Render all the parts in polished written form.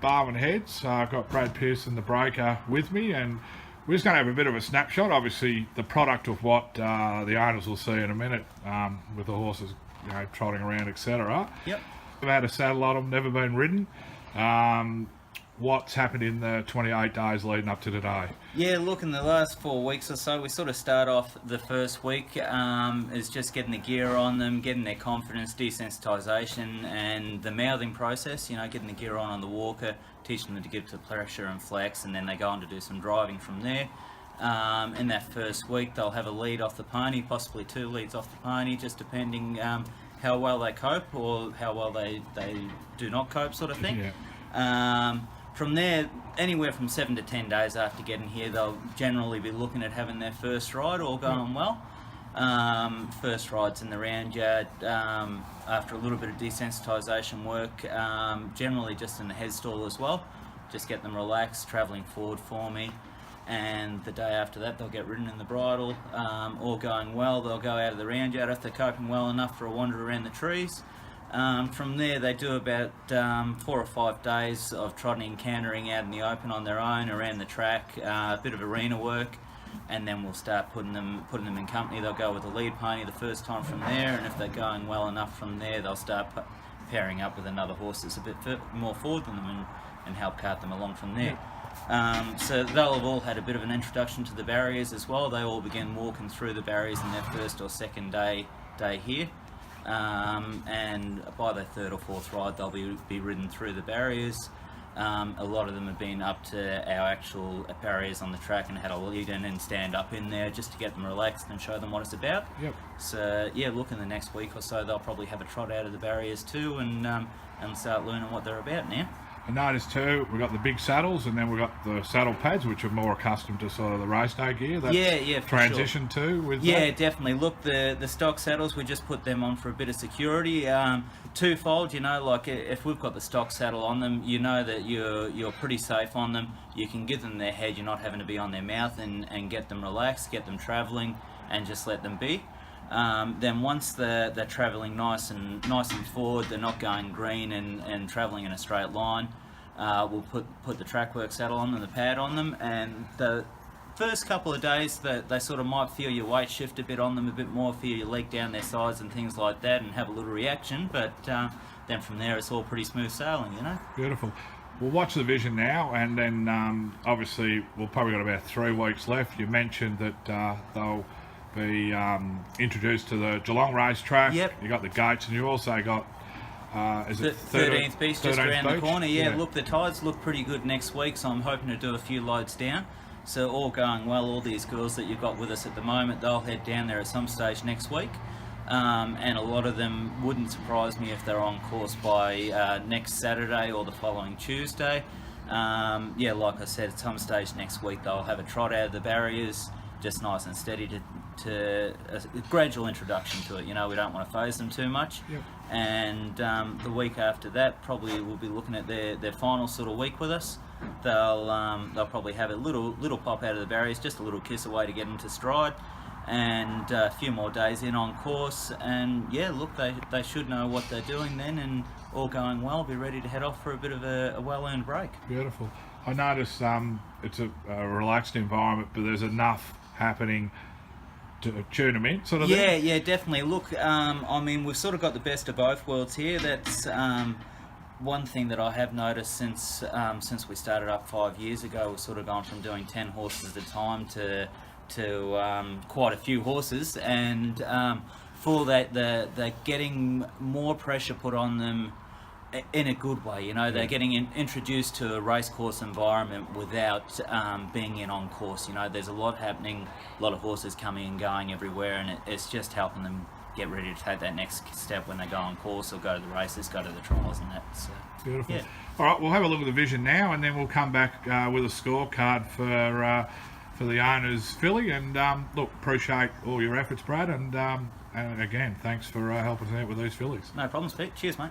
Barwon Heads. I've got Brad Pearson, the breaker, with me, and we're just going to have a bit of a snapshot. Obviously, the product of what the owners will see in a minute with the horses, trotting around, etc. Yep. I've had a saddle on them, never been ridden. What's happened in the 28 days leading up to today? Yeah, look, in the last 4 weeks or so, we sort of start off the first week is just getting the gear on them, getting their confidence, desensitisation, and the mouthing process, getting the gear on the walker, teaching them to give to pressure and flex, and then they go on to do some driving from there. In that first week, they'll have a lead off the pony, possibly 2 leads off the pony, just depending how well they cope or how well they do not cope, sort of thing. Yeah. From there, anywhere from 7 to 10 days after getting here, they'll generally be looking at having their first ride, all going well. First rides in the round yard, after a little bit of desensitisation work, generally just in the head stall as well. Just get them relaxed, travelling forward for me. And the day after that, they'll get ridden in the bridle. All going well, they'll go out of the round yard if they're coping well enough for a wander around the trees. From there, they do about 4 or 5 days of trotting and cantering out in the open on their own, around the track, a bit of arena work, and then we'll start putting them in company. They'll go with the lead pony the first time from there, and if they're going well enough from there, they'll start pairing up with another horse that's a bit more forward than them and help cart them along from there. So they'll have all had a bit of an introduction to the barriers as well. They all begin walking through the barriers in their first or second day here. And by their 3rd or 4th ride, they'll be ridden through the barriers. A lot of them have been up to our actual barriers on the track and had a lead in and stand up in there just to get them relaxed and show them what it's about. Yep. So yeah, look, in the next week or so, they'll probably have a trot out of the barriers too and start learning what they're about now. I noticed too, we've got the big saddles and then we've got the saddle pads, which are more accoused to sort of the race day gear. That's yeah, for transition sure. too with Yeah, that? definitely. Look, the stock saddles, we just put them on for a bit of security. Twofold, like if we've got the stock saddle on them, that you're pretty safe on them. You can give them their head, you're not having to be on their mouth and get them relaxed, get them travelling and just let them be. Then once they're travelling nice and forward, they're not going green and travelling in a straight line, we'll put the track work saddle on them, the pad on them, and the first couple of days they sort of might feel your weight shift a bit on them, a bit more, feel your leg down their sides and things like that, and have a little reaction, but then from there it's all pretty smooth sailing, Beautiful. We'll watch the vision now, and then obviously we've probably got about 3 weeks left. You mentioned that they'll be introduced to the Geelong racetrack. Yep. You got the gates, and you also got is it 13th Beach just around the corner. Yeah, look, the tides look pretty good next week, so I'm hoping to do a few loads down. So all going well, all these girls that you've got with us at the moment, they'll head down there at some stage next week. And a lot of them wouldn't surprise me if they're on course by next Saturday or the following Tuesday. Like I said, at some stage next week they'll have a trot out of the barriers, just nice and steady to a gradual introduction to it. We don't want to phase them too much. Yep. And the week after that, probably we'll be looking at their final sort of week with us. They'll probably have a little pop out of the barriers, just a little kiss away to get them to stride, and a few more days in on course. And yeah, look, they should know what they're doing then, and all going well, be ready to head off for a bit of a well-earned break. Beautiful. I notice it's a relaxed environment, but there's enough happening to tune them in, sort of thing. Yeah, definitely. Look, we've sort of got the best of both worlds here. That's one thing that I have noticed since we started up 5 years ago. We've sort of gone from doing 10 horses at a time to quite a few horses, and for that they're getting more pressure put on them in a good way. They're getting introduced to a racecourse environment without being in on course. There's a lot happening, a lot of horses coming and going everywhere, and it's just helping them get ready to take that next step when they go on course or go to the races, go to the trials and that. So, beautiful. Yeah. All right, we'll have a look at the vision now, and then we'll come back with a scorecard for the owner's filly. And look, appreciate all your efforts, Brad, and again, thanks for helping us out with these fillies. No problems, Pete. Cheers, mate.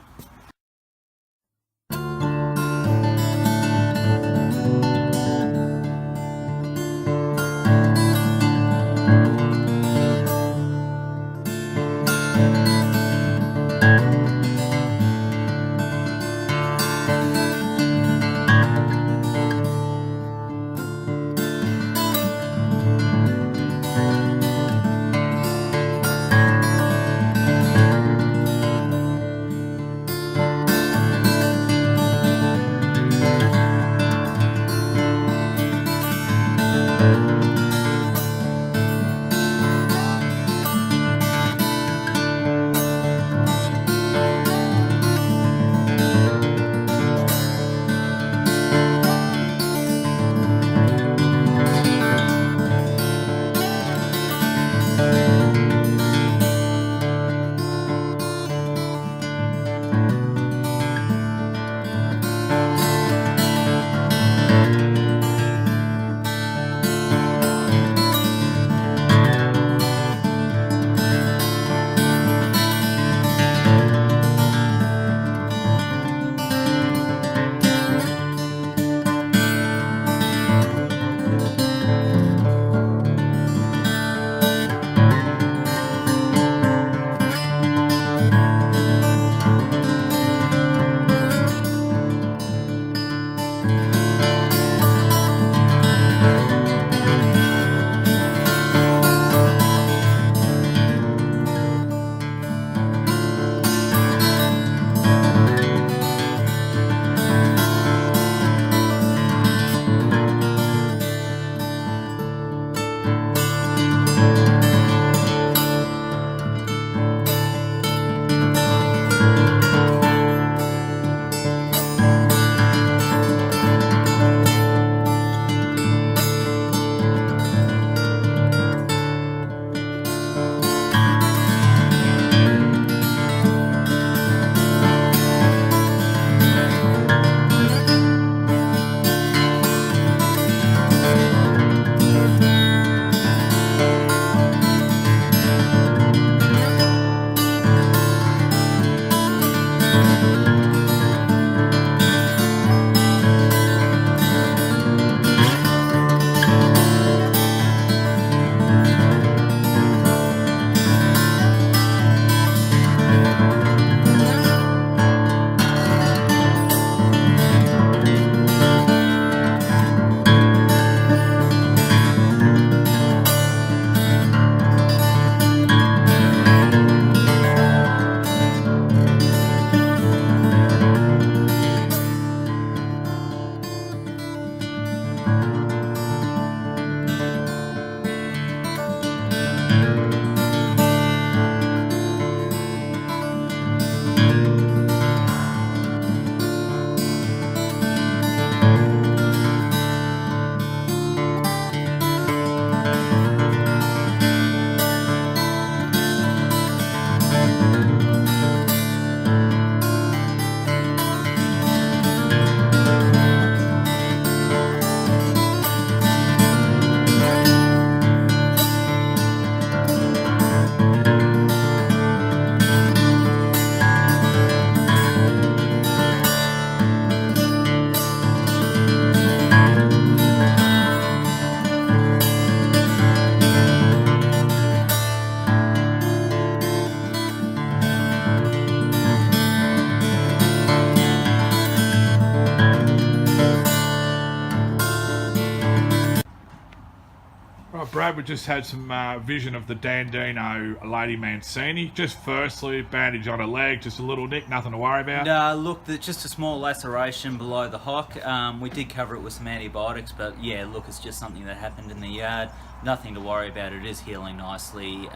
Brad, we just had some vision of the Dandino Lady Mancini. Just firstly, bandage on her leg, just a little nick, nothing to worry about. Look, just a small laceration below the hock. We did cover it with some antibiotics, but yeah, look, it's just something that happened in the yard. Nothing to worry about. It is healing nicely.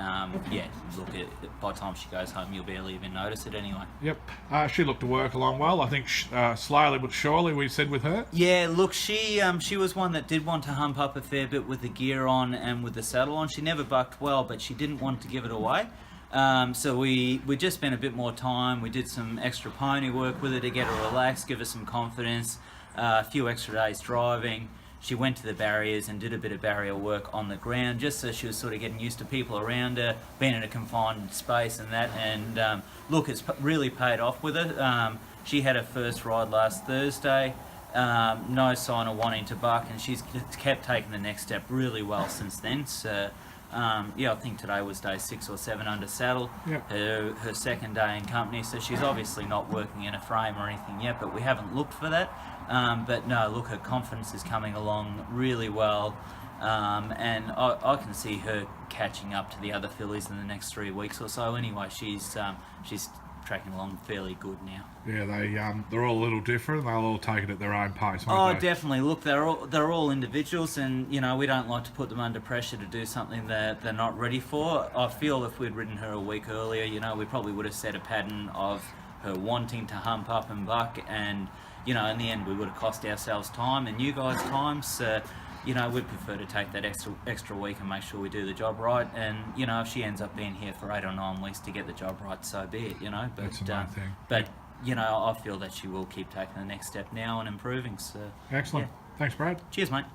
Yeah, look, by the time she goes home, you'll barely even notice it anyway. Yep. She looked to work along well. I think slowly but surely, we said with her. Yeah, look, she was one that did want to hump up a fair bit with the gear on and with the saddle on. She never bucked well, but she didn't want to give it away. So we just spent a bit more time. We did some extra pony work with her to get her relaxed, give her some confidence, a few extra days driving. She went to the barriers and did a bit of barrier work on the ground, just so she was sort of getting used to people around her, being in a confined space and that. And look, it's really paid off with her. She had her first ride last Thursday. No sign of wanting to buck, and she's kept taking the next step really well since then. So yeah, I think today was day 6 or 7 under saddle. Yep. Her second day in company, so she's obviously not working in a frame or anything yet, but we haven't looked for that. But no, look, her confidence is coming along really well, and I can see her catching up to the other fillies in the next 3 weeks or so. Anyway, she's tracking along fairly good now. Yeah, they're all a little different. They'll all take it at their own pace, won't Oh, they? definitely. Look, they're all individuals, and you know we don't like to put them under pressure to do something that they're not ready for. I feel if we'd ridden her a week earlier, you know, we probably would have set a pattern of her wanting to hump up and buck, and you know, in the end, we would have cost ourselves time and you guys time. So, you know, we'd prefer to take that extra week and make sure we do the job right. And you know, if she ends up being here for 8 or 9 weeks to get the job right, so be it. You know, but That's the main thing. But you know, I feel that she will keep taking the next step now and improving. So Excellent. yeah. Thanks, Brad. Cheers, mate.